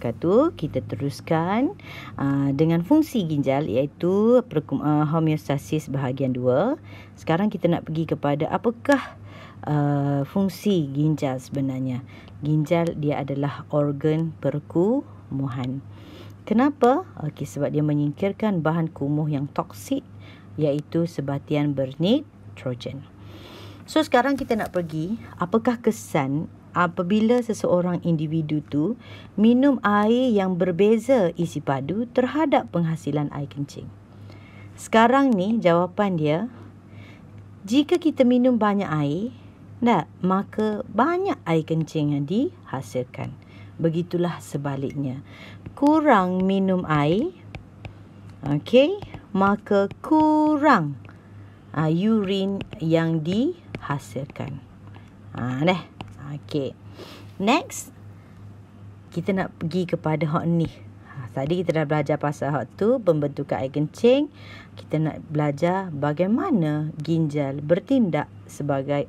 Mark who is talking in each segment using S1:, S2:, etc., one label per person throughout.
S1: wabarakatuh. Kita teruskan dengan fungsi ginjal, iaitu homeostasis bahagian 2. Sekarang kita nak pergi kepada apakah fungsi ginjal sebenarnya. Ginjal dia adalah organ perkumuhan. Kenapa? Sebab dia menyingkirkan bahan kumuh yang toksik, iaitu sebatian bernitrogen. So sekarang kita nak pergi, apakah kesan apabila seseorang individu tu minum air yang berbeza isi padu terhadap penghasilan air kencing. Sekarang ni jawapan dia, jika kita minum banyak air, maka banyak air kencing yang dihasilkan. Begitulah sebaliknya. Kurang minum air, maka kurang urine yang dihasilkan. Next, kita nak pergi kepada hak ni. Tadi kita dah belajar pasal hak tu, pembentukan air kencing. Kita nak belajar bagaimana ginjal bertindak sebagai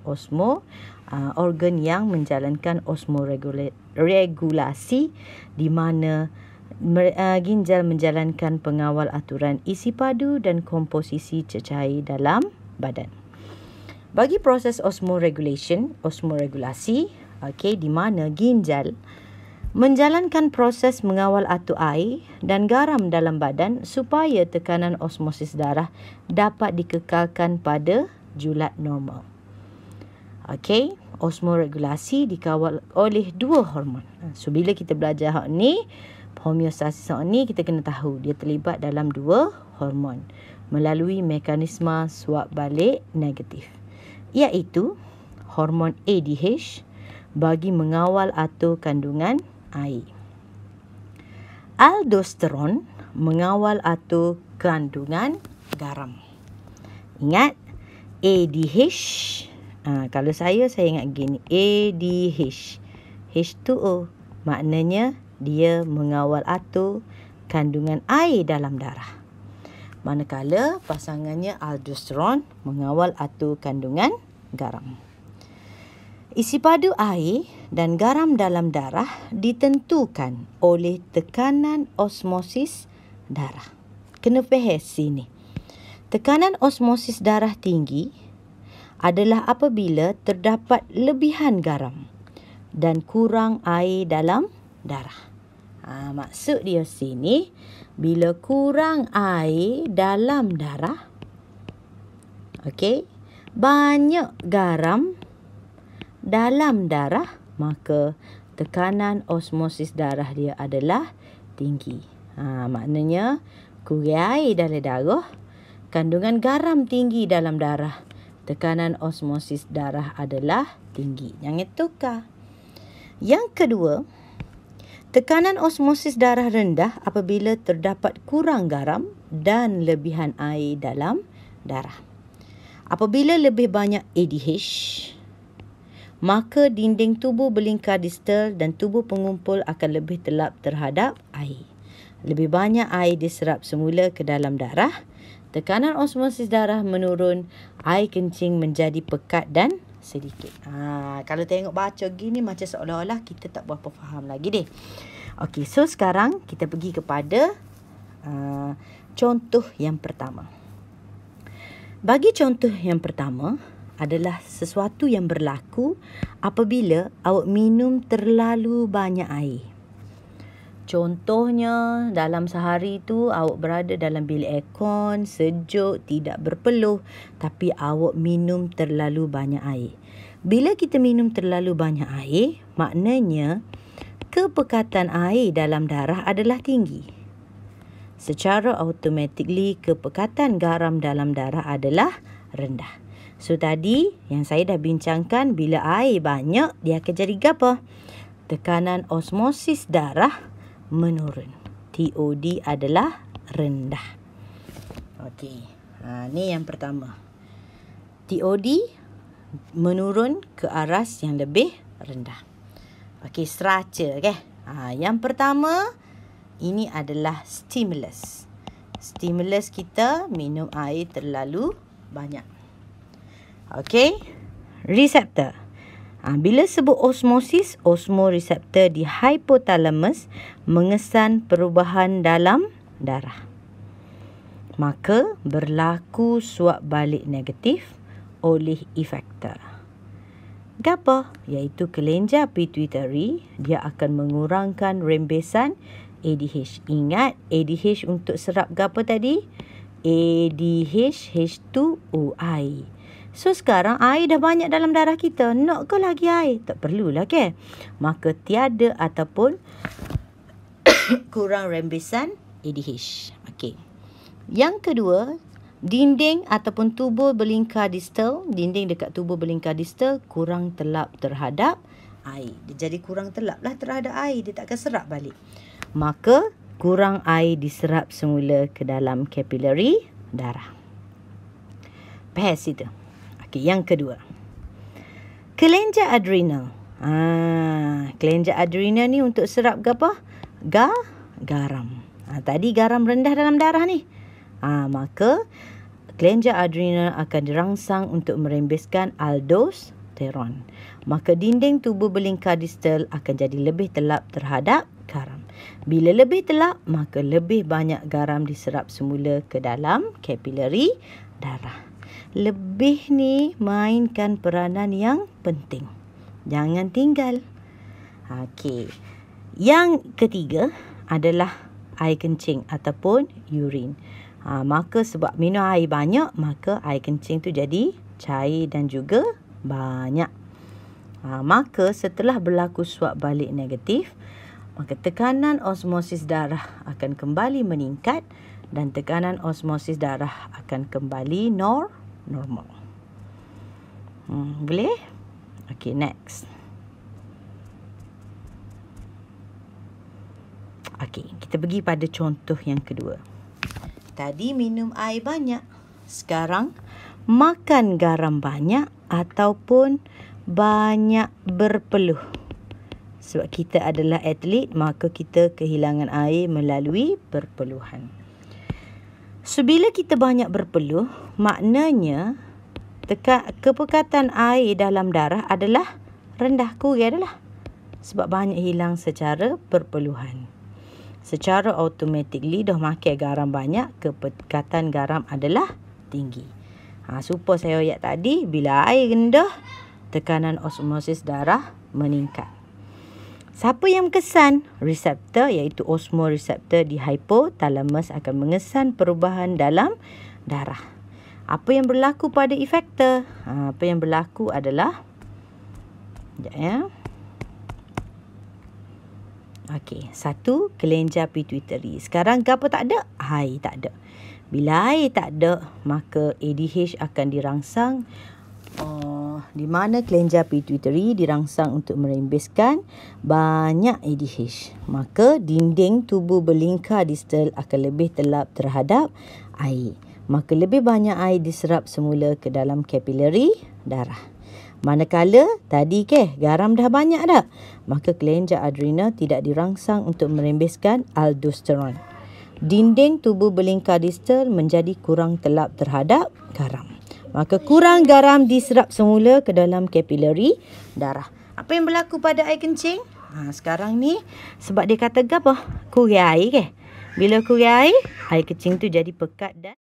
S1: organ yang menjalankan osmoregulasi, di mana ginjal menjalankan pengawal aturan isi padu dan komposisi cecair dalam badan. Bagi proses osmoregulasi, di mana ginjal menjalankan proses mengawal atur air dan garam dalam badan supaya tekanan osmosis darah dapat dikekalkan pada julat normal. Osmoregulasi dikawal oleh 2 hormon. So bila kita belajar hak ni, homeostasis hak ni, kita kena tahu dia terlibat dalam 2 hormon melalui mekanisme suap balik negatif, iaitu hormon ADH bagi mengawal atur kandungan air, aldosteron mengawal atur kandungan garam. Ingat ADH, kalau saya ingat gini, ADH H2O, maknanya dia mengawal atur kandungan air dalam darah, manakala pasangannya aldosteron mengawal atur kandungan garam. Isi padu air dan garam dalam darah ditentukan oleh tekanan osmosis darah. Kena faham sini. Tekanan osmosis darah tinggi adalah apabila terdapat lebihan garam dan kurang air dalam darah. Maksud dia sini, bila kurang air dalam darah, banyak garam dalam darah, maka tekanan osmosis darah dia adalah tinggi. Maknanya kurang air dalam darah, kandungan garam tinggi dalam darah, tekanan osmosis darah adalah tinggi. Jangan tukar. Yang kedua, tekanan osmosis darah rendah apabila terdapat kurang garam dan lebihan air dalam darah. Apabila lebih banyak ADH, maka dinding tubuh belingkar distal dan tubuh pengumpul akan lebih telap terhadap air. Lebih banyak air diserap semula ke dalam darah, tekanan osmosis darah menurun, air kencing menjadi pekat dan sedikit. Kalau tengok baca gini macam seolah-olah kita tak berapa faham lagi deh. So sekarang kita pergi kepada contoh yang pertama. Bagi contoh yang pertama adalah sesuatu yang berlaku apabila awak minum terlalu banyak air. Contohnya, dalam sehari tu awak berada dalam bilik aircon, sejuk, tidak berpeluh, tapi awak minum terlalu banyak air. Bila kita minum terlalu banyak air, maknanya kepekatan air dalam darah adalah tinggi. Secara automatically, kepekatan garam dalam darah adalah rendah. So tadi yang saya dah bincangkan, bila air banyak, dia akan jadi apa? Tekanan osmosis darah menurun. TOD adalah rendah. Ni yang pertama. TOD menurun ke aras yang lebih rendah. Structure yang pertama, ini adalah stimulus. Stimulus kita minum air terlalu banyak. Reseptor. Bila sebut osmosis, osmoreseptor di hipotalamus mengesan perubahan dalam darah. Maka berlaku suap balik negatif oleh efektor. Gapo? Iaitu kelenjar pituitari, dia akan mengurangkan rembesan ADH. Ingat, ADH untuk serap gapo tadi? ADH H2OI. So sekarang air dah banyak dalam darah kita. Nak ke lagi air? Tak perlulah ke? Maka tiada ataupun kurang rembesan ADH. Okey. Yang kedua, dinding ataupun tubuh belingkar distal, dinding dekat tubuh belingkar distal kurang telap terhadap air. Dia jadi kurang telap lah terhadap air. Dia tak akan serap balik. Maka kurang air diserap semula ke dalam kapilari darah. Faham itu? Okey, yang kedua. Kelenjar adrenal. Kelenjar adrenal ni untuk serap apa? Garam. Tadi garam rendah dalam darah ni. Maka kelenjar adrenal akan dirangsang untuk merembeskan aldosteron. Maka dinding tubuh belingkar distal akan jadi lebih telap terhadap garam. Bila lebih telap, maka lebih banyak garam diserap semula ke dalam kapilari darah. Lebih ni mainkan peranan yang penting. Jangan tinggal. Okey. Yang ketiga adalah air kencing ataupun urin. Maka sebab minum air banyak, maka air kencing tu jadi cair dan juga banyak. Maka setelah berlaku suap balik negatif, maka tekanan osmosis darah akan kembali meningkat dan tekanan osmosis darah akan kembali normal. Boleh? Okey, next. Okey, kita pergi pada contoh yang kedua. Tadi minum air banyak. Sekarang makan garam banyak ataupun banyak berpeluh. Sebab kita adalah atlet, maka kita kehilangan air melalui perpeluhan. So, bila kita banyak berpeluh, maknanya kepekatan air dalam darah adalah rendah, kurang adalah. Sebab banyak hilang secara perpeluhan. Secara automatically dah makan garam banyak, kepekatan garam adalah tinggi. Supaya saya ayat tadi, bila air rendah, tekanan osmosis darah meningkat. Siapa yang mengesan? Reseptor, iaitu osmoreseptor di hipotalamus akan mengesan perubahan dalam darah. Apa yang berlaku pada efektor? Apa yang berlaku adalah, sekejap ya. Okey, satu, kelenjar pituitari. Sekarang apa tak ada? Air tak ada. Bila air tak ada, maka ADH akan dirangsang. Di mana kelenjar pituitari dirangsang untuk merembeskan banyak ADH. Maka dinding tubuh belingkar distal akan lebih telap terhadap air. Maka lebih banyak air diserap semula ke dalam kapilari darah. Manakala tadi garam dah banyak dah, maka kelenjar adrenal tidak dirangsang untuk merembeskan aldosteron. Dinding tubuh belingkar distal menjadi kurang telap terhadap garam. Maka kurang garam diserap semula ke dalam kapilari darah. Apa yang berlaku pada air kencing? Sekarang ni sebab dia kata apa? Kurang air Bila kurang air kencing tu jadi pekat dan